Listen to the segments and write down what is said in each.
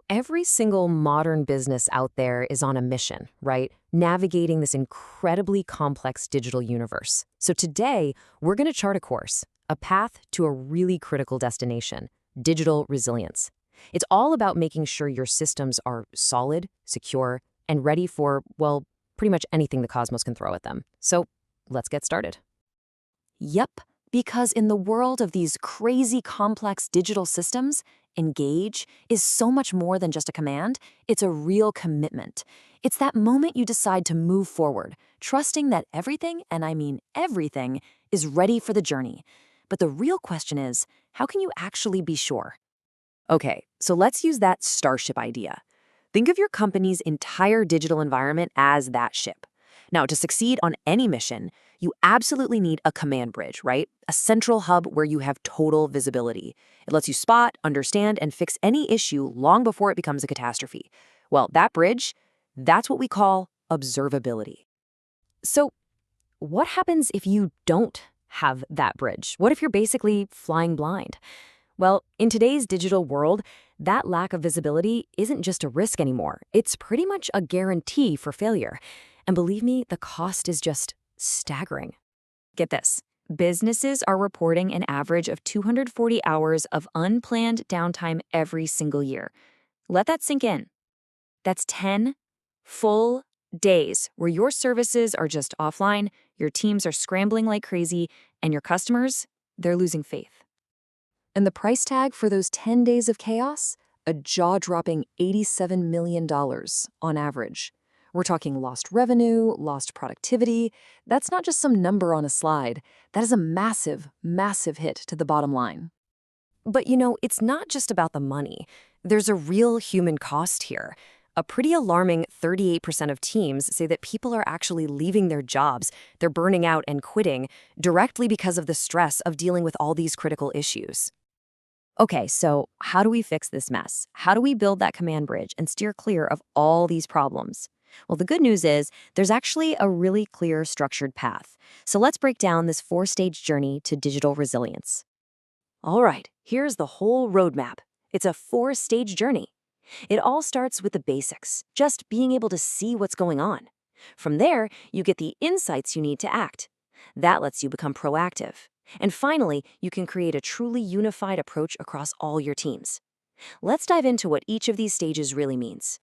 Every single modern business out there is on a mission, right? Navigating this incredibly complex digital universe. So today, we're going to chart a course, a path to a really critical destination, digital resilience. It's all about making sure your systems are solid, secure, and ready for, well, pretty much anything the cosmos can throw at them. So let's get started. Yep, because in the world of these crazy complex digital systems, engage is so much more than just a command. It's a real commitment. It's that moment you decide to move forward, trusting that everything, and I mean everything, is ready for the journey. But the real question is, how can you actually be sure? Okay, so let's use that starship idea. Think of your company's entire digital environment as that ship. Now, to succeed on any mission, you absolutely need a command bridge, right? A central hub where you have total visibility. It lets you spot, understand, and fix any issue long before it becomes a catastrophe. Well, that bridge, that's what we call observability. So, what happens if you don't have that bridge? What if you're basically flying blind? Well, in today's digital world, that lack of visibility isn't just a risk anymore. It's pretty much a guarantee for failure. And believe me, the cost is just staggering. Get this. Businesses are reporting an average of 240 hours of unplanned downtime every single year. Let that sink in. That's 10 full days where your services are just offline, your teams are scrambling like crazy, and your customers, they're losing faith. And the price tag for those 10 days of chaos? A jaw-dropping $87 million on average. We're talking lost revenue, lost productivity. That's not just some number on a slide. That is a massive, massive hit to the bottom line. But it's not just about the money. There's a real human cost here. A pretty alarming 38% of teams say that people are actually leaving their jobs, they're burning out and quitting, directly because of the stress of dealing with all these critical issues. Okay, so how do we fix this mess? How do we build that command bridge and steer clear of all these problems? Well, the good news is there's actually a really clear structured path. So let's break down this 4-stage journey to digital resilience. All right, here's the whole roadmap. It's a 4-stage journey. It all starts with the basics, just being able to see what's going on. From there, you get the insights you need to act. That lets you become proactive. And finally, you can create a truly unified approach across all your teams. Let's dive into what each of these stages really means.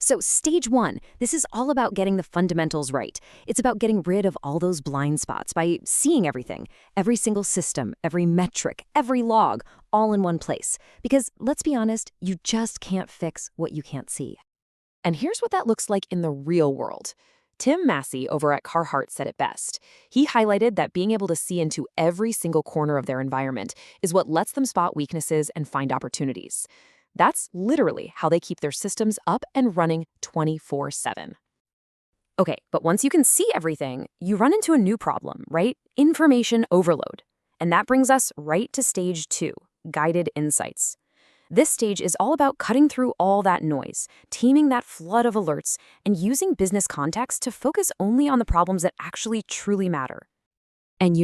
So stage 1, this is all about getting the fundamentals right. It's about getting rid of all those blind spots by seeing everything, every single system, every metric, every log, all in one place. Because let's be honest, you just can't fix what you can't see. And here's what that looks like in the real world. Tim Massey over at Carhartt said it best. He highlighted that being able to see into every single corner of their environment is what lets them spot weaknesses and find opportunities. That's literally how they keep their systems up and running 24/7. Okay, but once you can see everything, you run into a new problem, right? Information overload. And that brings us right to stage 2, guided insights. This stage is all about cutting through all that noise, taming that flood of alerts, and using business context to focus only on the problems that actually truly matter. And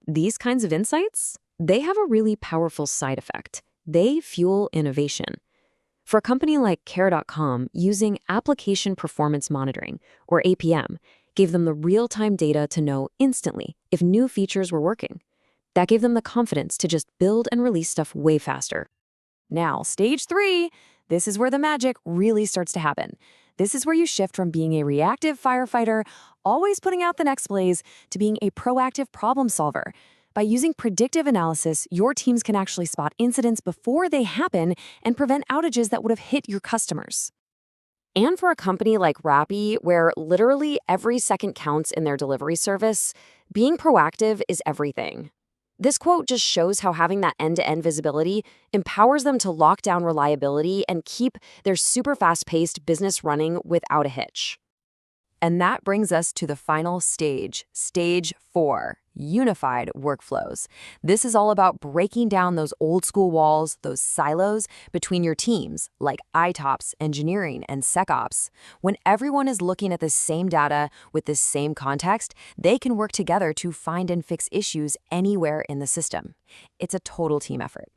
these kinds of insights, they have a really powerful side effect. They fuel innovation. For a company like Care.com, using application performance monitoring, or APM, gave them the real-time data to know instantly if new features were working. That gave them the confidence to just build and release stuff way faster. Now, stage 3, this is where the magic really starts to happen. This is where you shift from being a reactive firefighter, always putting out the next blaze, to being a proactive problem solver. By using predictive analysis, your teams can actually spot incidents before they happen and prevent outages that would have hit your customers. And for a company like Rappi, where literally every second counts in their delivery service, being proactive is everything. This quote just shows how having that end-to-end visibility empowers them to lock down reliability and keep their super fast-paced business running without a hitch. And that brings us to the final stage, stage 4, unified workflows. This is all about breaking down those old school walls, those silos between your teams, like ITOPS, engineering, and SecOps. When everyone is looking at the same data with the same context, they can work together to find and fix issues anywhere in the system. It's a total team effort.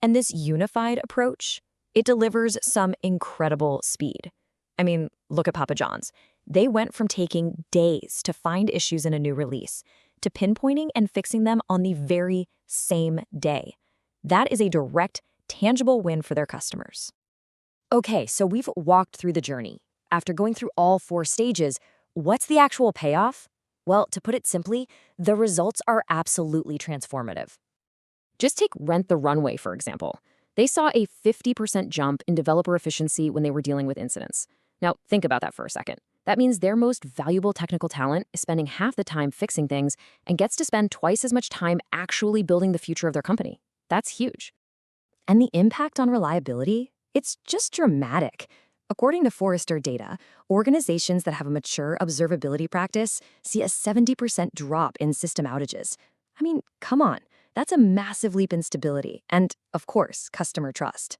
And this unified approach, It delivers some incredible speed. I mean, look at Papa John's. They went from taking days to find issues in a new release to pinpointing and fixing them on the very same day. That is a direct, tangible win for their customers. Okay, so we've walked through the journey. After going through all 4 stages, what's the actual payoff? Well, to put it simply, the results are absolutely transformative. Just take Rent the Runway, for example. They saw a 50% jump in developer efficiency when they were dealing with incidents. Now, think about that for a second. That means their most valuable technical talent is spending half the time fixing things and gets to spend twice as much time actually building the future of their company. That's huge. And the impact on reliability? It's just dramatic. According to Forrester data, organizations that have a mature observability practice see a 70% drop in system outages. I mean, come on. That's a massive leap in stability and, of course, customer trust.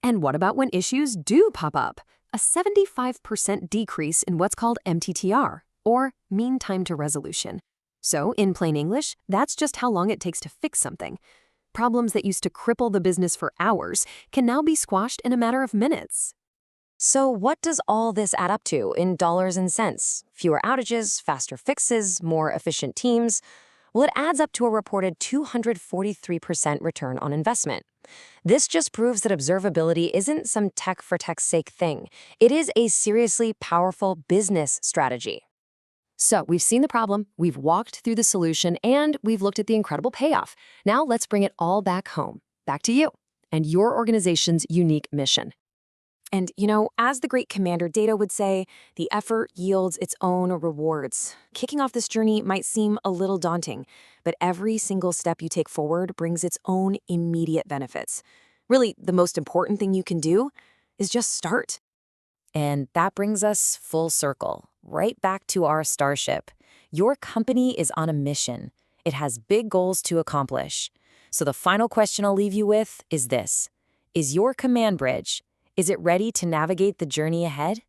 And what about when issues do pop up? A 75% decrease in what's called MTTR, or mean time to resolution. So, in plain English, that's just how long it takes to fix something. Problems that used to cripple the business for hours can now be squashed in a matter of minutes. So what does all this add up to in dollars and cents? Fewer outages, faster fixes, more efficient teams? Well, it adds up to a reported 243% return on investment. This just proves that observability isn't some tech for tech's sake thing. It is a seriously powerful business strategy. So we've seen the problem, we've walked through the solution, and we've looked at the incredible payoff. Now let's bring it all back home, back to you and your organization's unique mission. And, as the great Commander Data would say, the effort yields its own rewards. Kicking off this journey might seem a little daunting, but every single step you take forward brings its own immediate benefits. Really, the most important thing you can do is just start. And that brings us full circle, right back to our starship. Your company is on a mission. It has big goals to accomplish. So the final question I'll leave you with is this. Is your command bridge, is it ready to navigate the journey ahead?